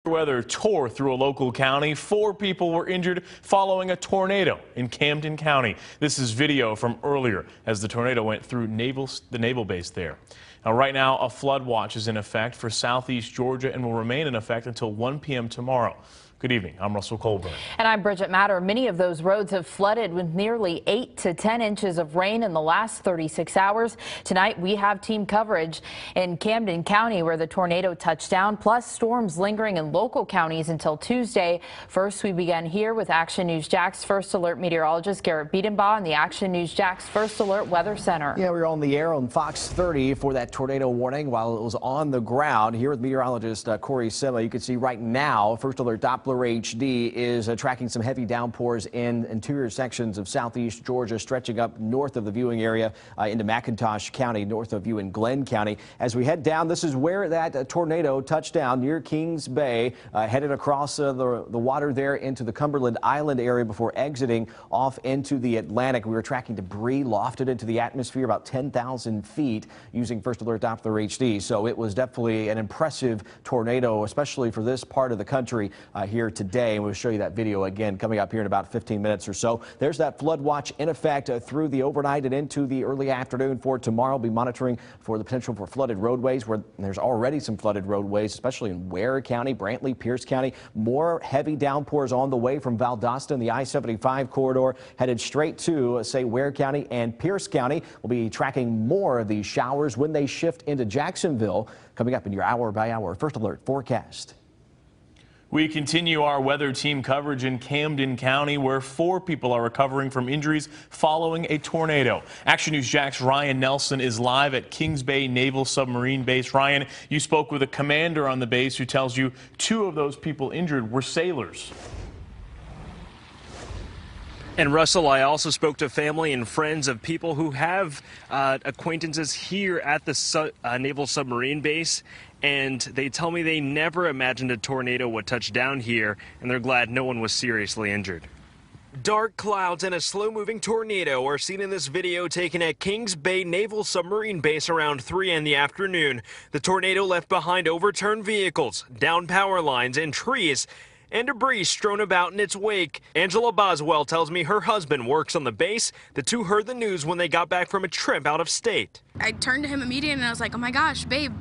Weather tore through a local county. 4 people were injured following a tornado in Camden County. This is video from earlier as the tornado went through the naval base there. Now, right now, a flood watch is in effect for southeast Georgia and will remain in effect until 1 p.m. tomorrow. Good evening. I'm Russell COLBURN. And I'm Bridget Matter. Many of those roads have flooded with nearly 8 to 10 inches of rain in the last 36 hours. Tonight, we have team coverage in Camden County where the tornado touched down, plus storms lingering in local counties until Tuesday. First, we begin here with Action News Jax First Alert meteorologist Garrett Biedenbaugh and the Action News Jax First Alert Weather Center. Yeah, we were on the air on Fox 30 for that tornado warning while it was on the ground. Here with meteorologist Corey Sima, you can see right now First Alert Doppler HD is tracking some heavy downpours in interior sections of southeast Georgia, stretching up north of the viewing area into McIntosh County, north of you in Glenn County. As we head down, this is where that tornado touched down near Kings Bay, headed across the water there into the Cumberland Island area before exiting off into the Atlantic. We were tracking debris lofted into the atmosphere about 10,000 feet using First Alert Doppler HD. So it was definitely an impressive tornado, especially for this part of the country here today. And we'll show you that video again coming up here in about 15 minutes or so. There's that flood watch in effect through the overnight and into the early afternoon for tomorrow. We'll be monitoring for the potential for flooded roadways where there's already some flooded roadways, especially in Ware County, Brantley, Pierce County. More heavy downpours on the way from Valdosta and the I-75 corridor headed straight to, say, Ware County and Pierce County. We'll be tracking more of these showers when they shift into Jacksonville coming up in your hour-by-hour First Alert forecast. We continue our weather team coverage in Camden County, where 4 people are recovering from injuries following a tornado. Action News Jax Ryan Nelson is live at Kings Bay Naval Submarine Base. Ryan, you spoke with a commander on the base who tells you 2 of those people injured were sailors. And Russell, I also spoke to family and friends of people who have acquaintances here at the Naval Submarine Base, and they tell me they never imagined a tornado would touch down here, and they're glad no one was seriously injured. Dark clouds and a slow-moving tornado are seen in this video taken at Kings Bay Naval Submarine Base around 3 in the afternoon. The tornado left behind overturned vehicles, downed power lines, and trees, and debris strewn about in its wake. Angela Boswell tells me her husband works on the base. The two heard the news when they got back from a trip out of state. I turned to him immediately and I was like, oh my gosh, babe,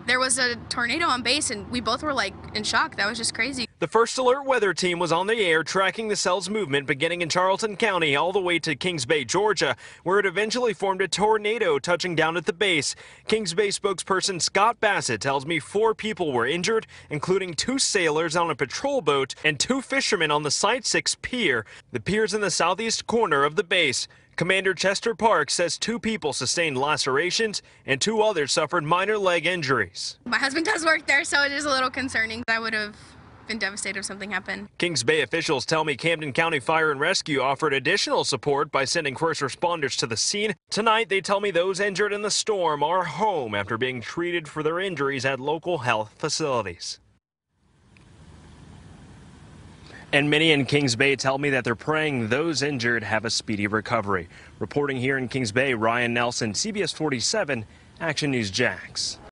there was a tornado on base, and we both were like in shock. That was just crazy. The First Alert weather team was on the air tracking the cell's movement beginning in Charlton County all the way to Kings Bay, Georgia, where it eventually formed a tornado touching down at the base. Kings Bay spokesperson Scott Bassett tells me 4 people were injured, including 2 sailors on a patrol boat and 2 fishermen on the Site 6 pier. The pier's in the southeast corner of the base. Commander Chester Park says 2 people sustained lacerations and 2 others suffered minor leg injuries. My husband does work there, so it is a little concerning. I would have been devastated if something happened. Kings Bay officials tell me Camden County Fire and Rescue offered additional support by sending first responders to the scene. Tonight, they tell me those injured in the storm are home after being treated for their injuries at local health facilities. And many in Kings Bay tell me that they're praying those injured have a speedy recovery. Reporting here in Kings Bay, Ryan Nelson, CBS 47, Action News Jax.